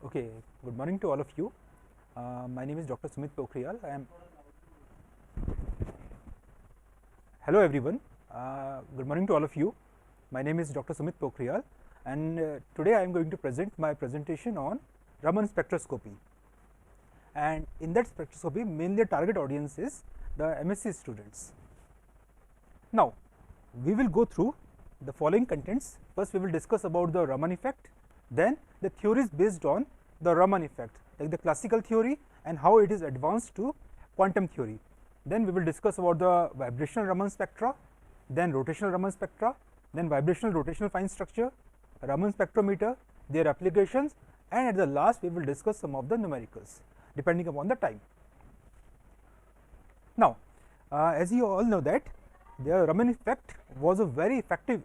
Okay, good morning to all of you. My name is Dr. Sumit Pokhriyal. Hello everyone. Good morning to all of you. My name is Dr. Sumit Pokhriyal, and today I am going to present my presentation on Raman spectroscopy. And in that spectroscopy, mainly the target audience is the MSc students. Now, we will go through the following contents. First, we will discuss about the Raman effect, then the theories based on the Raman effect, like the classical theory and how it is advanced to quantum theory. Then we will discuss about the vibrational Raman spectra, then rotational Raman spectra, then vibrational rotational fine structure, Raman spectrometer, their applications, and at the last we will discuss some of the numericals depending upon the time. Now, as you all know that the Raman effect was a very effective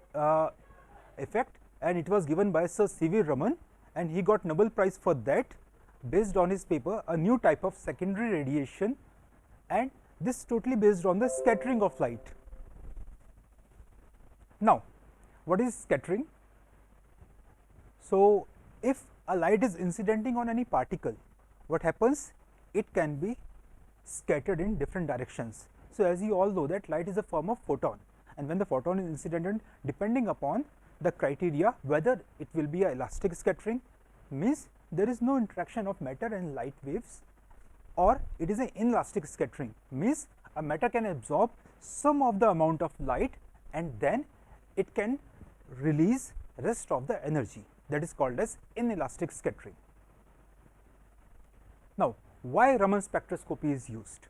effect, and it was given by Sir C.V. Raman, and he got Nobel Prize for that based on his paper a new type of secondary radiation, and this totally based on the scattering of light. Now, what is scattering? So, if a light is incidenting on any particle, what happens? It can be scattered in different directions. So, as you all know that light is a form of photon, and when the photon is incidented, depending upon the criteria whether it will be a elastic scattering, means there is no interaction of matter and light waves, or it is an inelastic scattering, means a matter can absorb some of the amount of light and then it can release rest of the energy, that is called as inelastic scattering. Now, why Raman spectroscopy is used?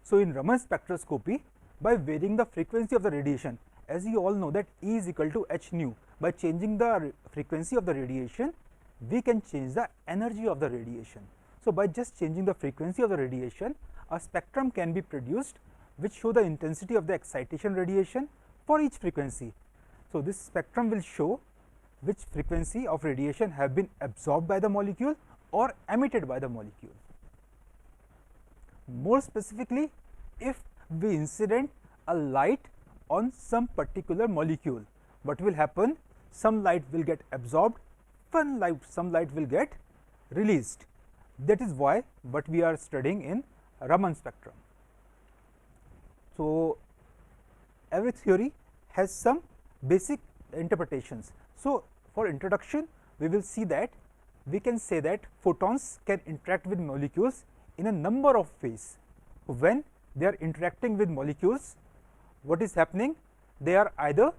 So, in Raman spectroscopy, by varying the frequency of the radiation, as you all know that E is equal to h nu, by changing the frequency of the radiation, we can change the energy of the radiation. So, by just changing the frequency of the radiation, a spectrum can be produced which show the intensity of the excitation radiation for each frequency. So, this spectrum will show which frequency of radiation have been absorbed by the molecule or emitted by the molecule. More specifically, if we incident a light on some particular molecule, what will happen? Some light will get absorbed, some light will get released. That is why what we are studying in Raman spectrum. So, every theory has some basic interpretations. So, for introduction, we will see that we can say that photons can interact with molecules in a number of ways. When they are interacting with molecules, what is happening? They are either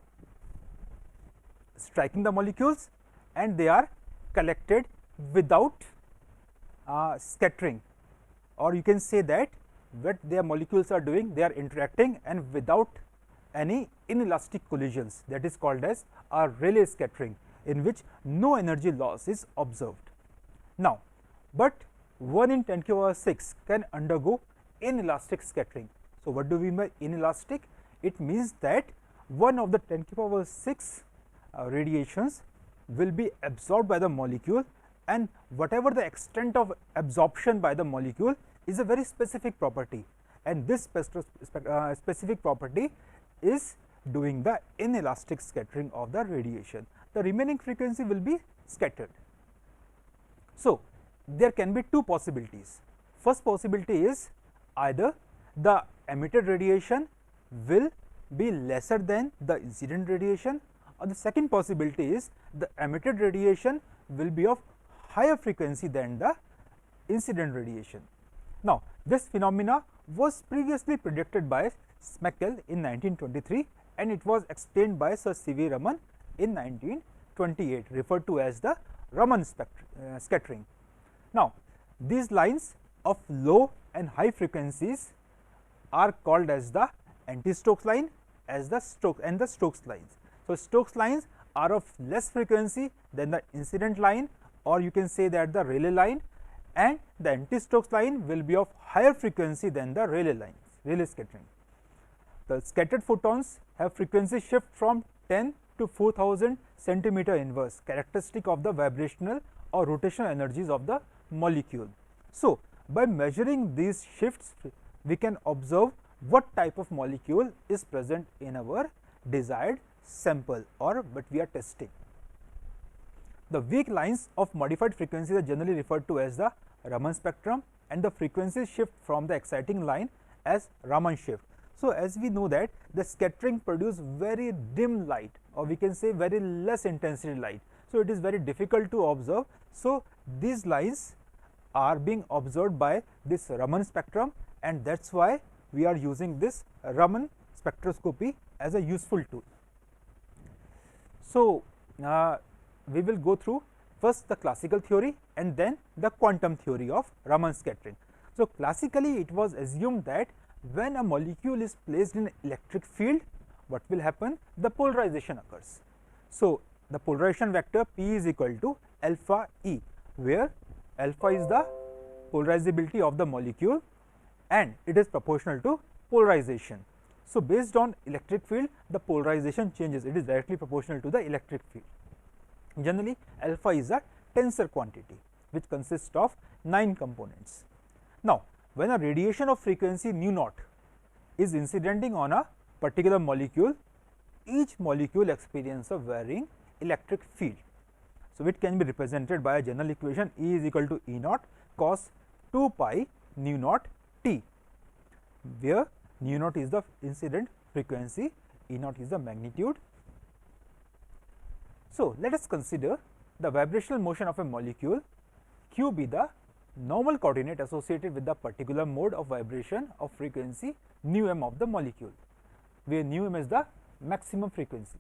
striking the molecules and they are collected without scattering, or you can say that what their molecules are doing, they are interacting and without any inelastic collisions, that is called as a Rayleigh scattering, in which no energy loss is observed. Now, but 1 in 10⁶ can undergo inelastic scattering. So, what do we mean by inelastic? It means that 1 of the 10⁶ radiations will be absorbed by the molecule, and whatever the extent of absorption by the molecule is a very specific property, and this specific property is doing the inelastic scattering of the radiation. The remaining frequency will be scattered. So, there can be two possibilities. First possibility is either the emitted radiation will be lesser than the incident radiation, or the second possibility is the emitted radiation will be of higher frequency than the incident radiation. Now, this phenomena was previously predicted by Smeckel in 1923, and it was explained by Sir C.V. Raman in 1928, referred to as the Raman scattering. Now, these lines of low and high frequencies are called as the anti-Stokes line as the Stokes lines. So, Stokes lines are of less frequency than the incident line, or you can say that the Rayleigh line, and the anti-Stokes line will be of higher frequency than the Rayleigh scattering. The scattered photons have frequency shift from 10 to 4000 centimeter inverse, characteristic of the vibrational or rotational energies of the molecule. So, by measuring these shifts, we can observe what type of molecule is present in our desired sample or what we are testing. The weak lines of modified frequencies are generally referred to as the Raman spectrum, and the frequency shift from the exciting line as Raman shift. So, as we know that the scattering produce very dim light, or we can say very less intensity light. So, it is very difficult to observe. So, these lines are being observed by this Raman spectrum, and that is why we are using this Raman spectroscopy as a useful tool. So, we will go through first the classical theory and then the quantum theory of Raman scattering. So, classically it was assumed that when a molecule is placed in electric field, what will happen? The polarization occurs. So, the polarization vector P is equal to alpha E, where alpha is the polarizability of the molecule and it is proportional to polarization. So, based on electric field, the polarization changes, it is directly proportional to the electric field. Generally, alpha is a tensor quantity which consists of 9 components. Now, when a radiation of frequency nu naught is incidenting on a particular molecule, each molecule experiences a varying electric field. So, it can be represented by a general equation E is equal to E naught cos 2 pi nu naught t, where nu naught is the incident frequency, E naught is the magnitude. So, let us consider the vibrational motion of a molecule, q be the normal coordinate associated with the particular mode of vibration of frequency nu m of the molecule, where nu m is the maximum frequency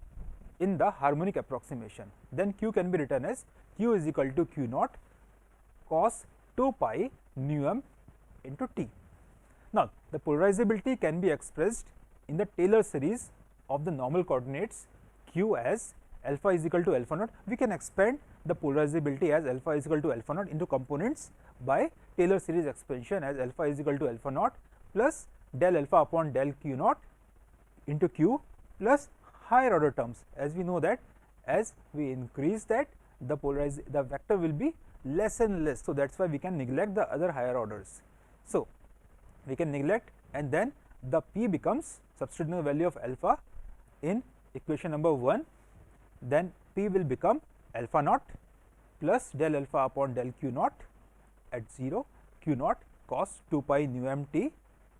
in the harmonic approximation. Then q can be written as q is equal to q naught cos 2 pi nu m into t. Now, the polarizability can be expressed in the Taylor series of the normal coordinates q as alpha is equal to alpha naught. We can expand the polarizability as alpha is equal to alpha naught into components by Taylor series expansion as alpha is equal to alpha naught plus del alpha upon del q naught into q plus higher order terms. As we know that as we increase that, the vector will be less and less. So, that is why we can neglect the other higher orders. So, we can neglect, and then the p becomes substituting the value of alpha in equation number 1, then p will become alpha naught plus del alpha upon del q naught at 0 q naught cos 2 pi nu m t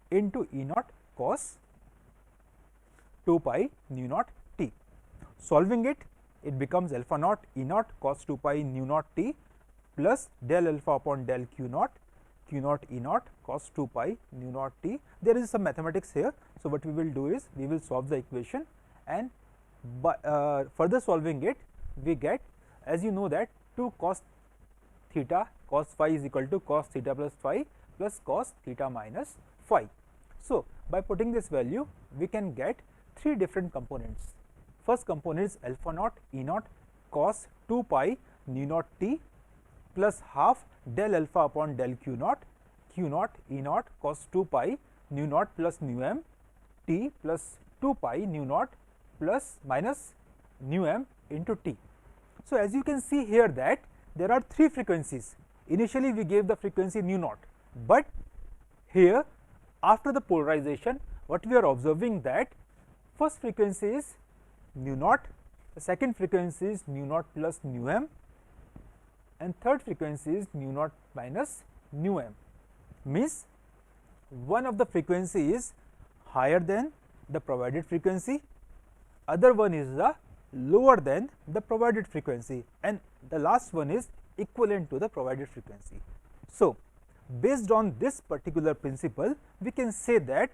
into E naught cos 2 pi nu naught t. Solving it, it becomes alpha naught E naught cos 2 pi nu naught t plus del alpha upon del q naught E naught cos 2 pi nu naught t. There is some mathematics here. So, what we will do is we will solve the equation, and by further solving it, we get, as you know that 2 cos theta cos phi is equal to cos theta plus phi plus cos theta minus phi. So, by putting this value, we can get 3 different components. First component is alpha naught E naught cos 2 pi nu naught t plus half del alpha upon del q naught E naught cos 2 pi nu naught plus nu m t plus 2 pi nu naught plus minus nu m into t. So, as you can see here that there are 3 frequencies. Initially, we gave the frequency nu naught, but here after the polarization, what we are observing that first frequency is nu naught, the second frequency is nu naught plus nu m, and third frequency is nu naught minus nu m. Means one of the frequency is higher than the provided frequency, other one is the lower than the provided frequency, and the last one is equivalent to the provided frequency. So, based on this particular principle, we can say that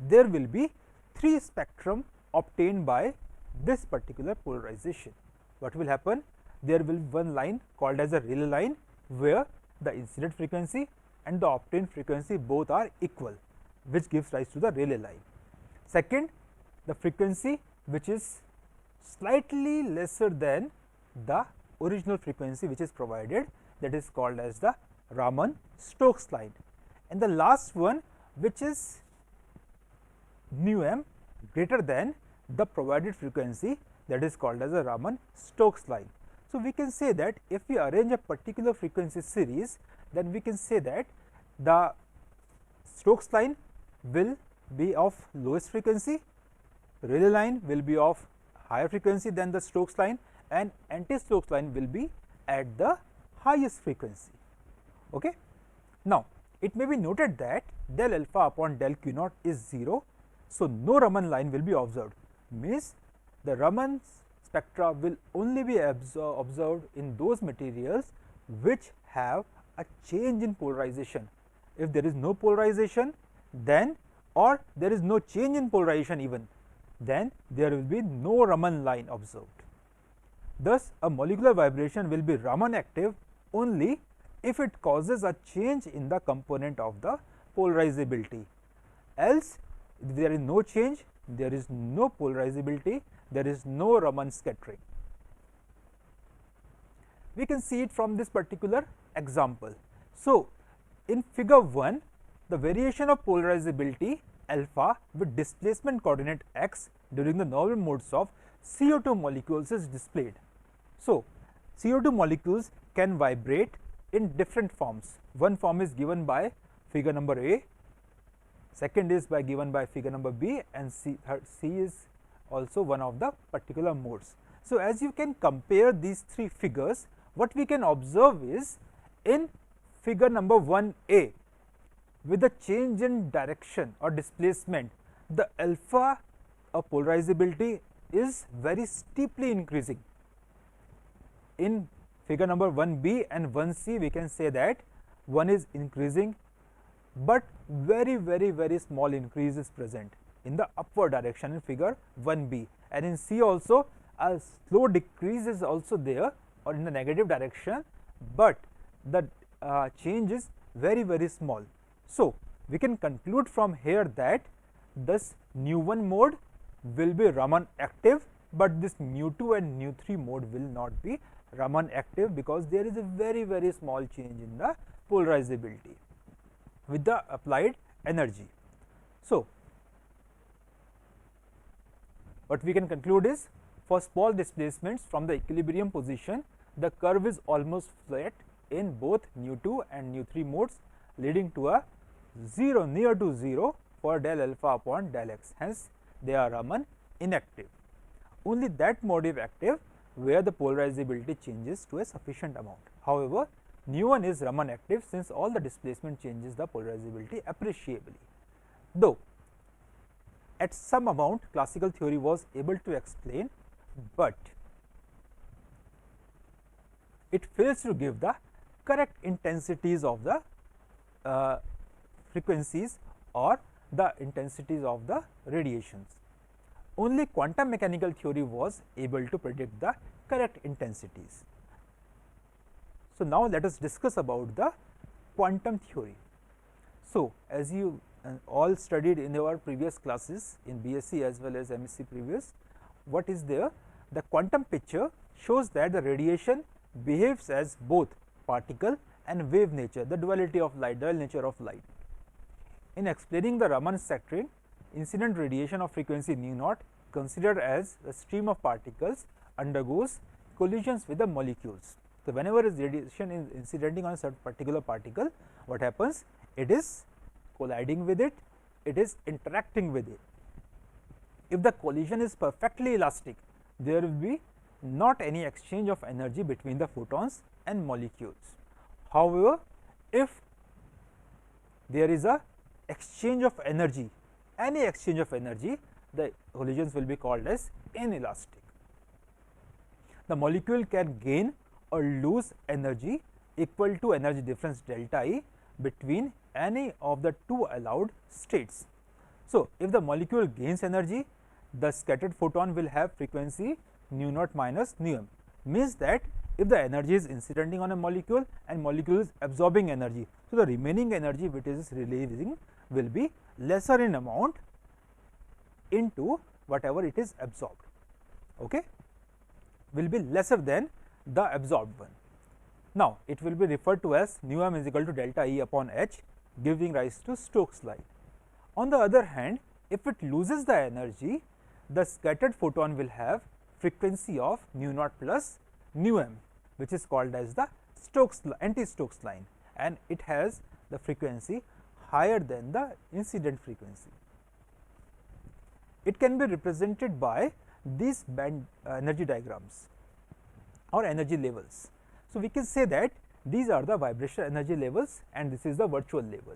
there will be 3 spectrum obtained by this particular polarization. What will happen? There will be one line called as a Rayleigh line, where the incident frequency and the obtained frequency both are equal, which gives rise to the Rayleigh line. Second, the frequency which is slightly lesser than the original frequency which is provided, that is called as the Raman Stokes line, and the last one which is nu m greater than the provided frequency, that is called as a Raman Stokes line. So, we can say that if we arrange a particular frequency series, then we can say that the Stokes line will be of lowest frequency, Rayleigh line will be of higher frequency than the Stokes line, and anti-Stokes line will be at the highest frequency. Okay. Now, it may be noted that del alpha upon del q naught is 0. So, no Raman line will be observed, means the Raman spectra will only be observed in those materials which have a change in polarization. If there is no polarization, then or there is no change in polarization even, then there will be no Raman line observed. Thus, a molecular vibration will be Raman active only if it causes a change in the component of the polarizability. Else, if there is no change, there is no polarizability, there is no Raman scattering. We can see it from this particular example. So, in figure 1, the variation of polarizability alpha with displacement coordinate x during the novel modes of CO2 molecules is displayed. So, CO2 molecules can vibrate in different forms. One form is given by figure number A, second is given by figure number B, and C is also one of the particular modes. So, as you can compare these three figures, what we can observe is in figure number 1A, with the change in direction or displacement, the alpha of polarizability is very steeply increasing. In figure number 1B and 1C, we can say that one is increasing, but very small increase is present in the upward direction in figure 1B, and in C also a slow decrease is also there or in the negative direction, but the change is very small. So, we can conclude from here that this nu1 mode will be Raman active, but this nu2 and nu3 mode will not be Raman active, because there is a very small change in the polarizability with the applied energy. So, what we can conclude is, for small displacements from the equilibrium position, the curve is almost flat in both nu2 and nu3 modes, leading to a 0 near to 0 for del alpha upon del x. Hence, they are Raman inactive. Only that mode is active where the polarizability changes to a sufficient amount. However, nu1 is Raman active since all the displacement changes the polarizability appreciably. Though at some amount classical theory was able to explain, but it fails to give the correct intensities of the frequencies or the intensities of the radiations. Only quantum mechanical theory was able to predict the correct intensities. So, now let us discuss about the quantum theory. So, as you all studied in our previous classes in BSc as well as MSc previous, what is there? The quantum picture shows that the radiation behaves as both particle and wave nature, the duality of light, dual nature of light. In explaining the Raman scattering, incident radiation of frequency nu naught, considered as a stream of particles, undergoes collisions with the molecules. So, whenever radiation is incidenting on a certain particular particle, what happens? It is colliding with it, it is interacting with it. If the collision is perfectly elastic, there will be not any exchange of energy between the photons and molecules. However, if there is a exchange of energy, any exchange of energy, the collisions will be called as inelastic. The molecule can gain or lose energy equal to energy difference delta E between any of the two allowed states. So, if the molecule gains energy, the scattered photon will have frequency nu naught minus nu m, means that if the energy is incidenting on a molecule and molecule is absorbing energy, so the remaining energy which is releasing will be lesser in amount into whatever it is absorbed, okay, will be lesser than the absorbed one. Now, it will be referred to as nu m is equal to delta E upon h, giving rise to Stokes' line. On the other hand, if it loses the energy, the scattered photon will have frequency of nu naught plus nu m, which is called as the anti-Stokes line, and it has the frequency higher than the incident frequency. It can be represented by these band energy diagrams or energy levels. So, we can say that these are the vibrational energy levels and this is the virtual level.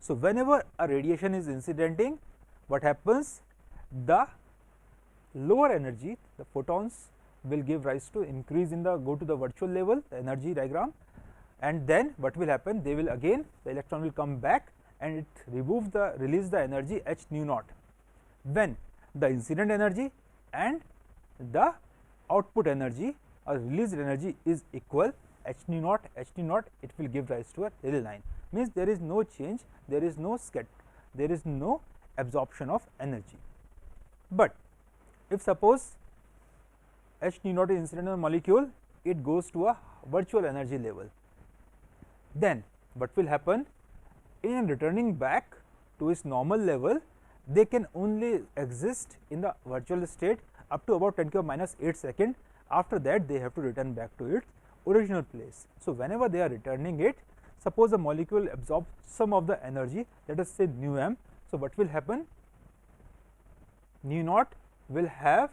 So, whenever a radiation is incidenting, what happens? The lower energy, the photons will give rise to increase in the go to the virtual level, the energy diagram, and then what will happen? They will again, the electron will come back and it release the energy h nu naught, when the incident energy and the output energy or released energy is equal. H nu naught, it will give rise to a Rayleigh line, means there is no change, there is no absorption of energy. But if suppose H nu naught is incident on a molecule, it goes to a virtual energy level, then what will happen? In returning back to its normal level, they can only exist in the virtual state up to about 10⁻⁸ second. After that, they have to return back to its original place. So, whenever they are returning it, suppose the molecule absorbs some of the energy, let us say nu m. So, what will happen? Nu naught will have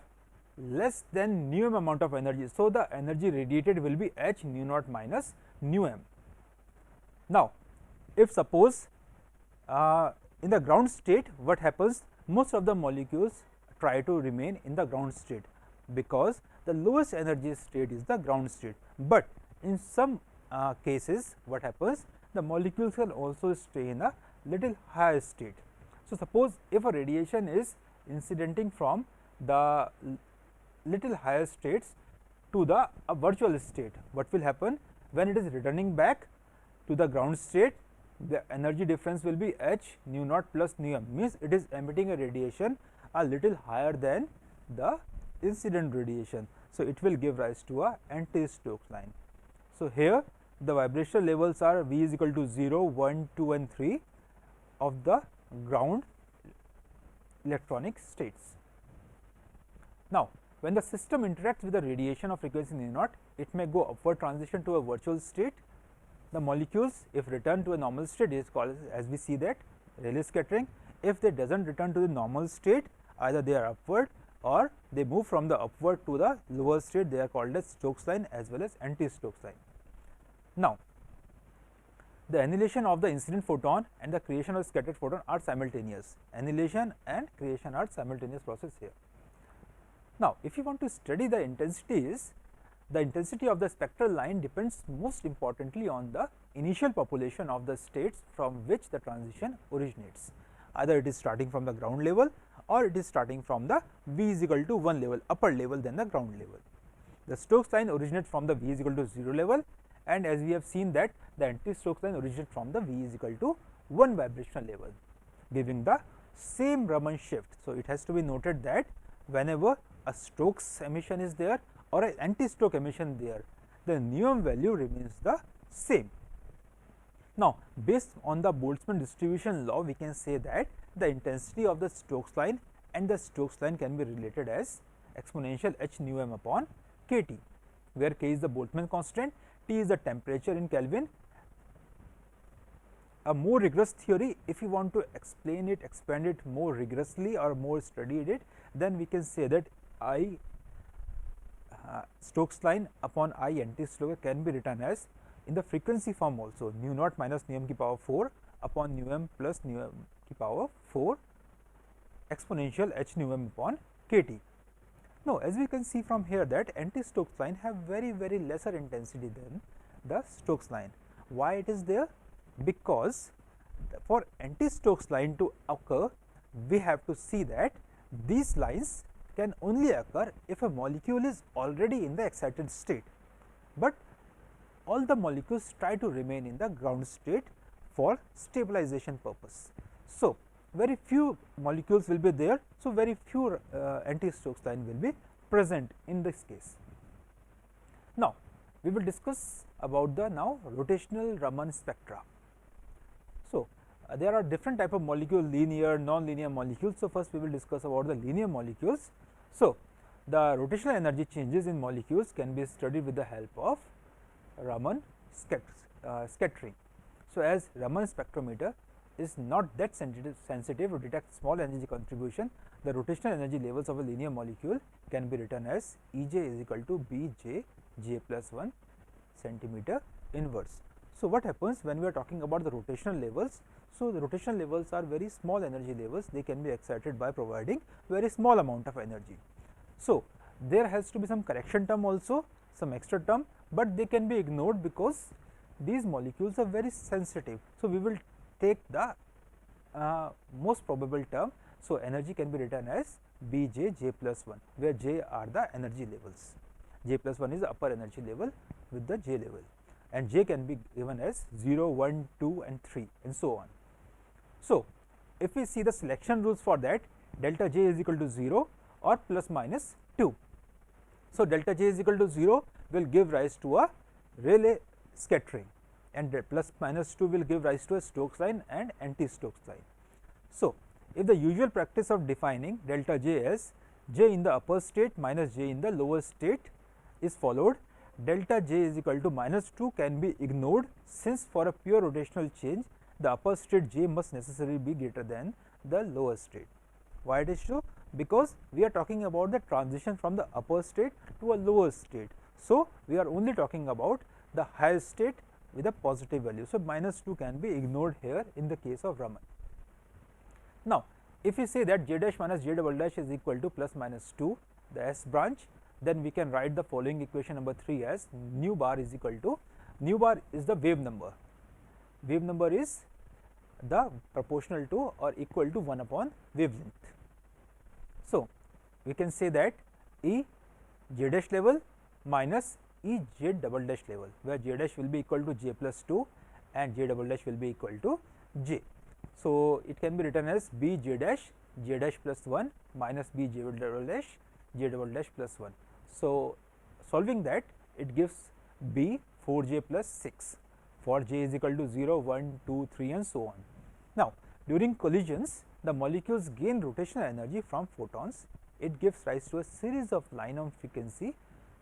less than nu m amount of energy. So, the energy radiated will be h nu naught minus nu m. Now, if suppose in the ground state, what happens? Most of the molecules try to remain in the ground state, because the lowest energy state is the ground state. But in some cases, what happens? The molecules can also stay in a little higher state. So, suppose if a radiation is incidenting from the little higher states to the virtual state, what will happen? When it is returning back to the ground state, the energy difference will be h nu naught plus nu m, means it is emitting a radiation a little higher than the incident radiation. So, it will give rise to a anti-Stokes line. So, here the vibrational levels are V is equal to 0, 1, 2 and 3 of the ground electronic states. Now, when the system interacts with the radiation of frequency nu naught, it may go upward transition to a virtual state. The molecules, if return to a normal state, is called, as we see that, Rayleigh scattering. If they does not return to the normal state, either they are upward or they move from the upward to the lower state, they are called as Stokes line as well as anti-Stokes line. Now, the annihilation of the incident photon and the creation of scattered photon are simultaneous. Annihilation and creation are simultaneous process here. Now, if you want to study the intensities, the intensity of the spectral line depends most importantly on the initial population of the states from which the transition originates. Either it is starting from the ground level or it is starting from the V is equal to 1 level, upper level than the ground level. The Stokes line originates from the V is equal to 0 level, and as we have seen that the anti-Stokes line originates from the V is equal to 1 vibrational level, giving the same Raman shift. So, it has to be noted that whenever a Stokes emission is there or an anti-Stokes emission there, the nu m value remains the same. Now, based on the Boltzmann distribution law, we can say that the intensity of the Stokes line and the Stokes line can be related as exponential h nu m upon k T, where k is the Boltzmann constant, T is the temperature in Kelvin. A more rigorous theory, if you want to explain it, expand it more rigorously or more studied it, then we can say that I Stokes line upon I anti-Stokes can be written as in the frequency form also, nu naught minus nu m ki power 4 upon nu m plus nu m ki power 4 exponential h nu m upon k T. Now, as we can see from here that anti-Stokes line have very lesser intensity than the Stokes line. Why it is there? Because for anti-Stokes line to occur, we have to see that these lines can only occur if a molecule is already in the excited state, but all the molecules try to remain in the ground state for stabilization purpose. So, very few molecules will be there. So, very few anti-Stokes line will be present in this case. Now, we will discuss about the rotational Raman spectra. So, there are different type of molecule, linear, non-linear molecules. So, first we will discuss about the linear molecules. So, the rotational energy changes in molecules can be studied with the help of Raman scattering. So, as Raman spectrometer is not that sensitive to detect small energy contribution, the rotational energy levels of a linear molecule can be written as E j is equal to B j j plus 1 centimeter inverse. So, what happens when we are talking about the rotational levels? So, the rotational levels are very small energy levels, they can be excited by providing very small amount of energy. So, there has to be some correction term also, some extra term, but they can be ignored because these molecules are very sensitive. So, we will take the most probable term. So, energy can be written as Bj j plus 1, where j are the energy levels. J plus 1 is the upper energy level with the j level, and j can be given as 0, 1, 2 and 3 and so on. So, if we see the selection rules for that, delta j is equal to 0 or plus minus 2. So, delta j is equal to 0 will give rise to a Rayleigh scattering, and plus minus 2 will give rise to a Stokes line and anti-Stokes line. So, if the usual practice of defining delta j as j in the upper state minus j in the lower state is followed, delta j is equal to minus 2 can be ignored, since for a pure rotational change the upper state j must necessarily be greater than the lower state. Why it is so? Because we are talking about the transition from the upper state to a lower state. So, we are only talking about the higher state with a positive value. So, minus 2 can be ignored here in the case of Raman. Now, if we say that j dash minus j double dash is equal to plus minus 2, the S branch, then we can write the following equation number 3 as nu bar is equal to, nu bar is the wave number is the proportional to or equal to 1 upon wavelength. So, we can say that E j dash level minus E j double dash level, where j dash will be equal to j plus 2 and j double dash will be equal to j. So, it can be written as B j dash plus 1 minus B j double dash plus 1. So, solving that, it gives B 4j plus 6 for j is equal to 0, 1, 2, 3 and so on. Now, during collisions, the molecules gain rotational energy from photons. It gives rise to a series of line on frequency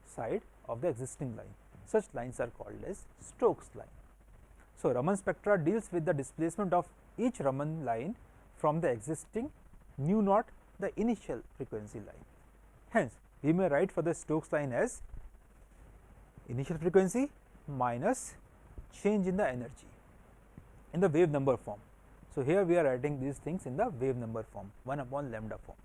side of the existing line. Such lines are called as Stokes line. So, Raman spectra deals with the displacement of each Raman line from the existing nu naught, the initial frequency line. Hence, we may write for the Stokes line as initial frequency minus change in the energy in the wave number form. So, here we are writing these things in the wave number form, 1 upon lambda form.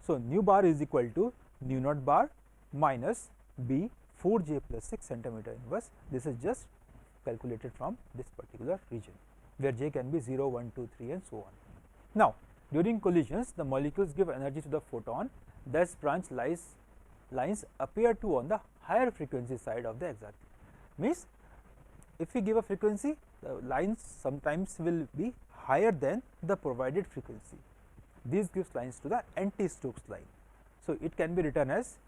So, nu bar is equal to nu naught bar minus B 4j plus 6 centimeter inverse. This is just calculated from this particular region, where j can be 0, 1, 2, 3 and so on. Now, during collisions, the molecules give energy to the photon, thus branch lines appear to on the higher frequency side of the exact. Means, if we give a frequency, the lines sometimes will be higher than the provided frequency. This gives lines to the anti-Stokes line. So, it can be written as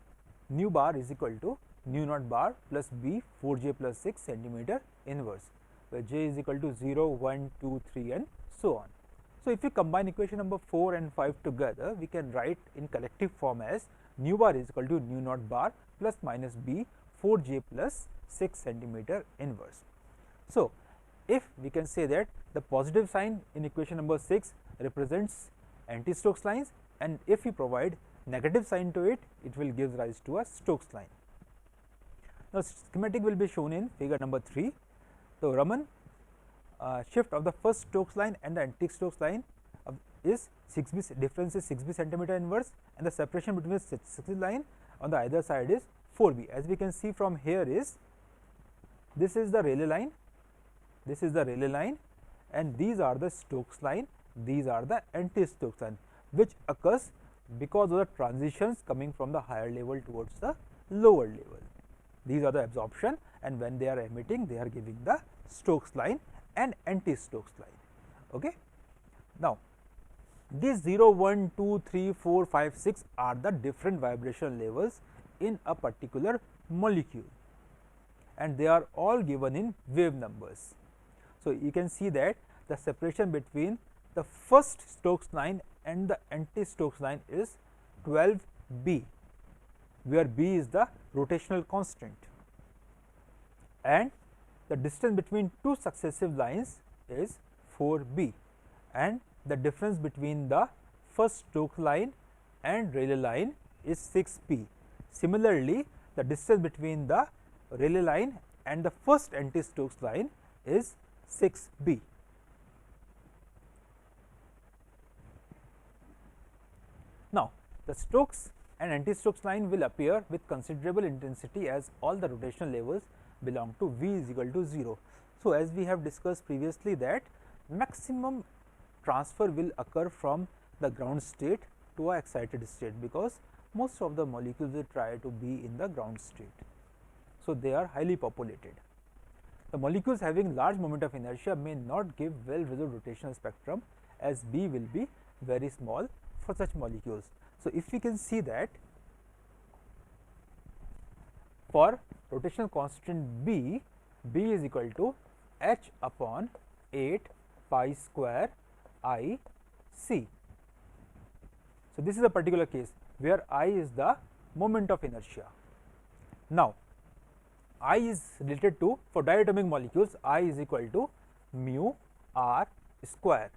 nu bar is equal to nu naught bar plus B 4j plus 6 centimeter inverse, where j is equal to 0, 1, 2, 3 and so on. So, if we combine equation number 4 and 5 together, we can write in collective form as nu bar is equal to nu naught bar plus minus B 4j plus 6 centimeter inverse. So, if we can say that the positive sign in equation number 6 represents anti-Stokes lines, and if we provide negative sign to it, it will give rise to a Stokes line. Now, schematic will be shown in figure number 3. So, Raman shift of the first Stokes line and the anti-Stokes line is 6b, difference is 6b centimeter inverse, and the separation between the 6b line on the either side is 4b. As we can see from here is, this is the Rayleigh line, this is the Rayleigh line, and these are the Stokes line, these are the anti-Stokes line, which occurs because of the transitions coming from the higher level towards the lower level. These are the absorption, and when they are emitting, they are giving the Stokes line and anti-Stokes line. Okay. Now, these 0, 1, 2, 3, 4, 5, 6 are the different vibration levels in a particular molecule, and they are all given in wave numbers. So, you can see that the separation between the first Stokes line and the anti-Stokes line is 12b, where b is the rotational constant, and the distance between two successive lines is 4b, and the difference between the first Stokes line and Rayleigh line is 6p. Similarly, the distance between the Rayleigh line and the first anti-Stokes line is 6b. Now, the Stokes and anti-Stokes line will appear with considerable intensity as all the rotational levels belong to V is equal to 0. So, as we have discussed previously that maximum transfer will occur from the ground state to a excited state, because most of the molecules will try to be in the ground state. So, they are highly populated. The molecules having large moment of inertia may not give well resolved rotational spectrum, as B will be very small for such molecules. So, if we can see that for rotational constant B, B is equal to h upon 8 pi square I c. So, this is a particular case where I is the moment of inertia. Now, I is related to, for diatomic molecules, I is equal to mu r square,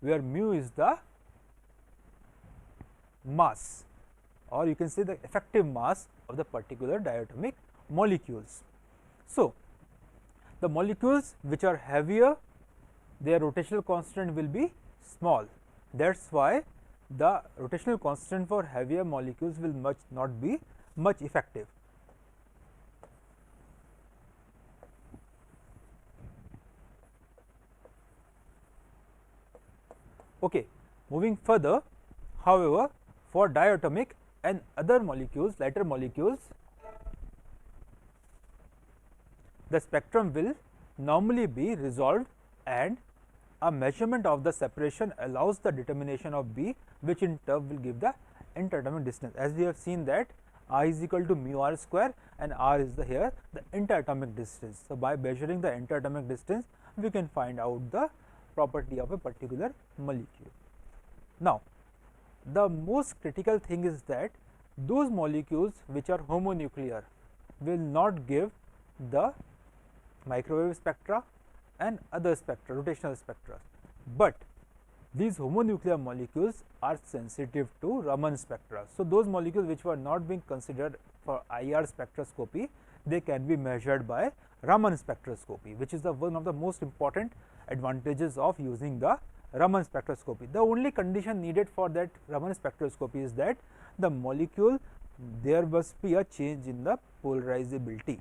where mu is the mass, or you can say the effective mass of the particular diatomic molecules. So, the molecules which are heavier, their rotational constant will be small. That is why the rotational constant for heavier molecules will not be much effective. Okay. Moving further, however, for diatomic and other molecules, lighter molecules, the spectrum will normally be resolved, and a measurement of the separation allows the determination of B, which in turn will give the interatomic distance. As we have seen that I is equal to mu r square and r is the here the interatomic distance. So, by measuring the interatomic distance, we can find out the property of a particular molecule. Now, the most critical thing is that those molecules which are homonuclear will not give the microwave spectra and other spectra, rotational spectra, but these homonuclear molecules are sensitive to Raman spectra. So, those molecules which were not being considered for IR spectroscopy, they can be measured by Raman spectroscopy, which is one of the most important advantages of using the Raman spectroscopy. The only condition needed for that Raman spectroscopy is that the molecule, there must be a change in the polarizability.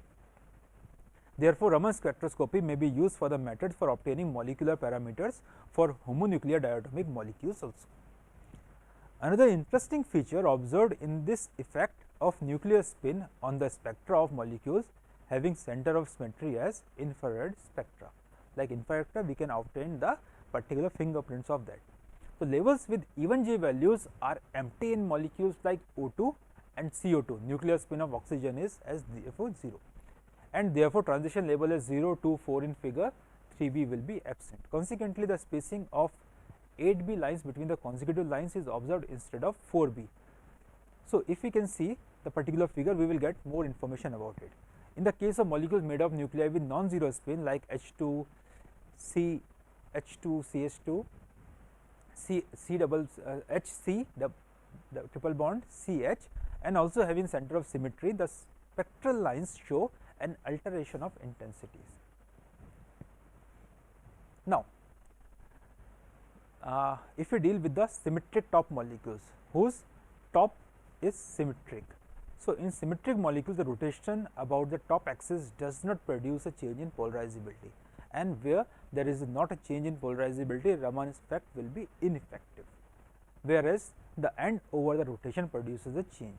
Therefore, Raman spectroscopy may be used for the methods for obtaining molecular parameters for homonuclear diatomic molecules also. Another interesting feature observed in this effect of nuclear spin on the spectra of molecules having center of symmetry as infrared spectra. Like infrared spectra, we can obtain the particular fingerprints of that. So, levels with even J values are empty in molecules like O2 and CO2. Nuclear spin of oxygen is as therefore 0, and therefore, transition level as 0 to 4 in figure 3b will be absent. Consequently, the spacing of 8b lines between the consecutive lines is observed instead of 4b. So, if we can see the particular figure, we will get more information about it. In the case of molecules made of nuclei with non-zero spin like H2, CH2, HC, the triple bond CH, and also having center of symmetry, the spectral lines show an alteration of intensities. Now, if we deal with the symmetric top molecules whose top is symmetric. So, in symmetric molecules, the rotation about the top axis does not produce a change in polarizability, and where there is not a change in polarizability, Raman effect will be ineffective, whereas the end over the rotation produces a change.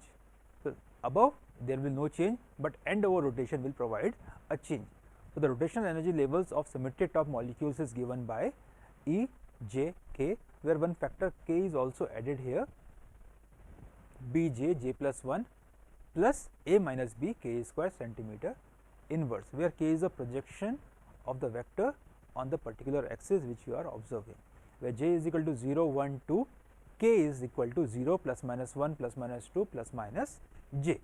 So, above there will be no change, but end over rotation will provide a change. So, the rotational energy levels of symmetric top molecules is given by E, J, K, where one factor K is also added here, B j, j plus 1 plus A minus B K square centimeter inverse, where K is a projection of the vector on the particular axis which you are observing, where j is equal to 0, 1, 2, K is equal to 0 plus minus 1 plus minus 2 plus minus j.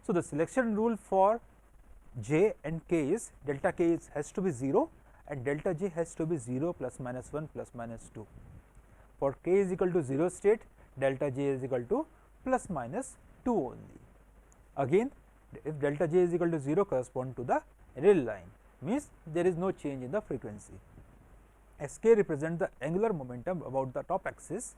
So, the selection rule for j and k is delta k has to be 0 and delta j has to be 0 plus minus 1 plus minus 2. For k is equal to 0 state, delta j is equal to plus minus 2 only. Again, if delta j is equal to 0, correspond to the real line, means there is no change in the frequency. Sk represents the angular momentum about the top axis.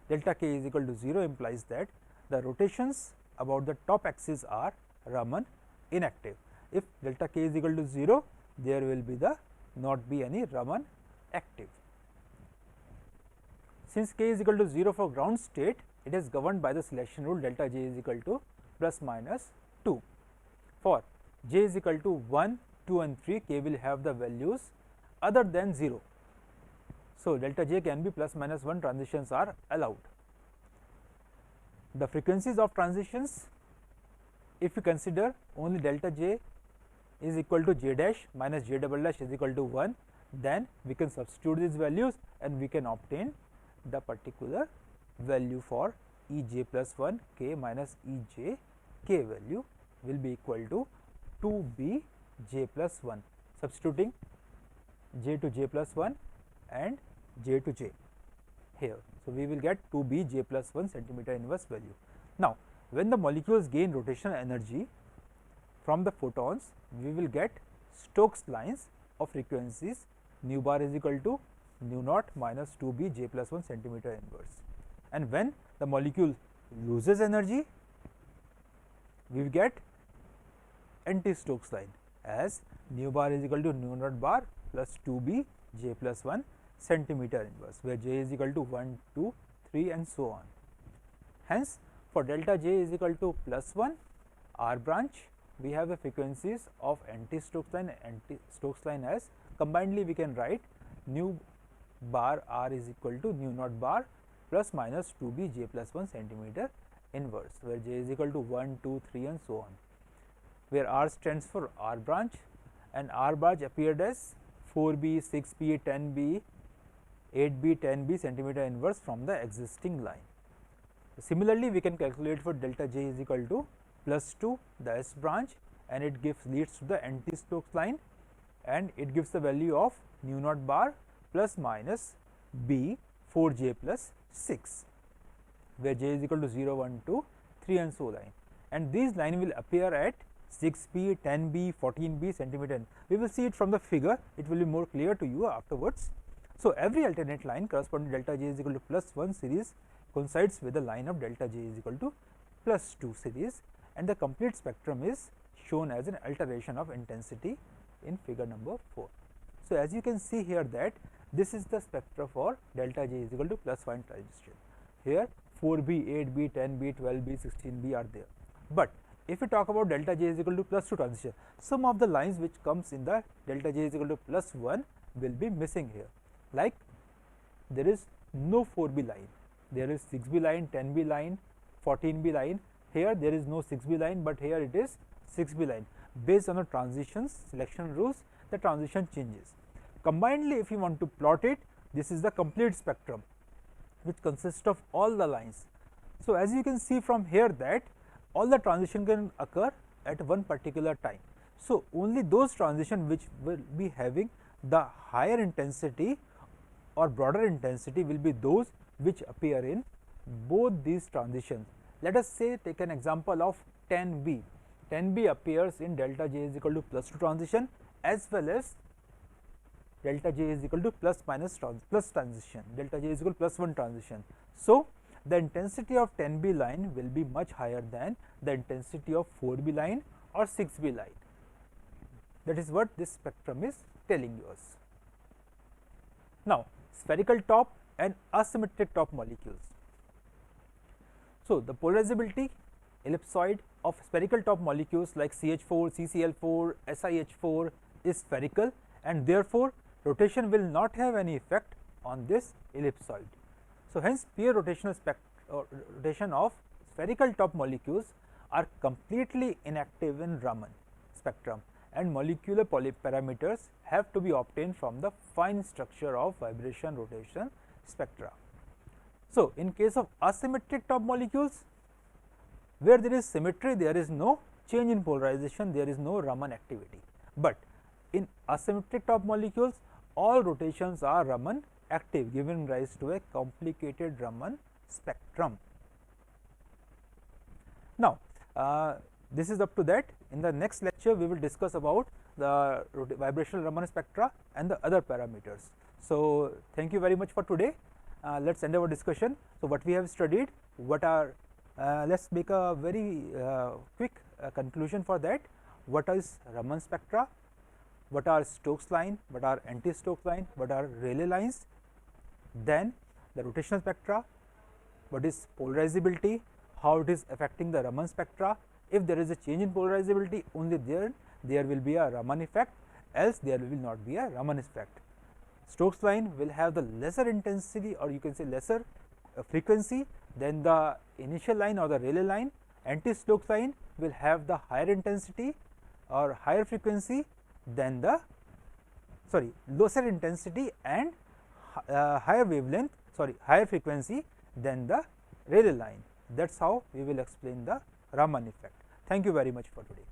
Delta k is equal to 0 implies that the rotations about the top axis are Raman inactive. If delta k is equal to 0, there will be not be any Raman active. Since k is equal to 0 for ground state, it is governed by the selection rule delta j is equal to plus minus 2. For j is equal to 1, 2 and 3, k will have the values other than 0. So, delta j can be plus minus 1 transitions are allowed. The frequencies of transitions, if you consider only delta j is equal to j dash minus j double dash is equal to 1, then we can substitute these values and we can obtain the particular value for E j plus 1 k minus E j k value will be equal to 2 b j plus 1, substituting j to j plus 1 and j to j here. So, we will get 2 b j plus 1 centimeter inverse value. Now, when the molecules gain rotational energy from the photons, we will get Stokes lines of frequencies nu bar is equal to nu naught minus 2 b j plus 1 centimeter inverse. And when the molecule loses energy, we will get anti-Stokes line as nu bar is equal to nu naught bar plus 2 b j plus 1 centimeter inverse, where j is equal to 1, 2, 3 and so on. Hence, for delta j is equal to plus 1 R branch, we have the frequencies of anti-Stokes line and anti-Stokes line as combinedly we can write nu bar R is equal to nu naught bar plus minus 2 b j plus 1 centimeter inverse, where j is equal to 1, 2, 3 and so on, where R stands for R branch and R branch appeared as 4b, 6b, 10b, 8b, 10b centimeter inverse from the existing line. Similarly, we can calculate for delta j is equal to plus 2 the S branch, and it leads to the anti-Stokes line, and it gives the value of nu naught bar plus minus b 4j plus 6, where j is equal to 0, 1, 2, 3 and so line, and these line will appear at 6b, 10b, 14b centimeter. We will see it from the figure, it will be more clear to you afterwards. So, every alternate line corresponding to delta j is equal to plus 1 series coincides with the line of delta j is equal to plus 2 series, and the complete spectrum is shown as an alteration of intensity in figure number 4. So, as you can see here that this is the spectra for delta j is equal to plus 1 transition. Here 4b, 8b, 10b, 12b, 16b are there, but if we talk about delta j is equal to plus 2 transition, some of the lines which comes in the delta j is equal to plus 1 will be missing here, like there is no 4b line, there is 6b line, 10b line, 14b line. Here there is no 6b line, but here it is 6b line. Based on the transitions selection rules, the transition changes. Combinedly, if you want to plot it, this is the complete spectrum which consists of all the lines. So, as you can see from here that all the transition can occur at one particular time. So, only those transition which will be having the higher intensity or broader intensity will be those which appear in both these transitions. Let us say take an example of 10b. 10b appears in delta j is equal to plus 2 transition as well as delta j is equal to plus transition, delta j is equal to plus 1 transition. So, the intensity of 10b line will be much higher than the intensity of 4b line or 6b line. That is what this spectrum is telling us. Now, spherical top and asymmetric top molecules. So, the polarizability ellipsoid of spherical top molecules like CH4, CCl4, SiH4 is spherical, and therefore, rotation will not have any effect on this ellipsoid. So, hence pure rotation of spherical top molecules are completely inactive in Raman spectrum, and molecular parameters have to be obtained from the fine structure of vibration rotation spectra. So, in case of asymmetric top molecules, where there is symmetry, there is no change in polarization, there is no Raman activity, but in asymmetric top molecules all rotations are Raman active, giving rise to a complicated Raman spectrum. Now, this is up to that. In the next lecture, we will discuss about the vibrational Raman spectra and the other parameters. So, thank you very much for today. Let us end our discussion. So, what we have studied, what are let us make a very quick conclusion for that. What is Raman spectra, what are Stokes line, what are anti-Stokes line, what are Rayleigh lines, then the rotational spectra, what is polarizability, how it is affecting the Raman spectra. If there is a change in polarizability, only there will be a Raman effect, else there will not be a Raman effect. Stokes line will have the lesser intensity, or you can say lesser frequency than the initial line or the Rayleigh line. Anti-Stokes line will have the higher intensity or higher frequency than the lesser intensity and higher wavelength, higher frequency than the Rayleigh line. That is how we will explain the Raman effect. Thank you very much for today.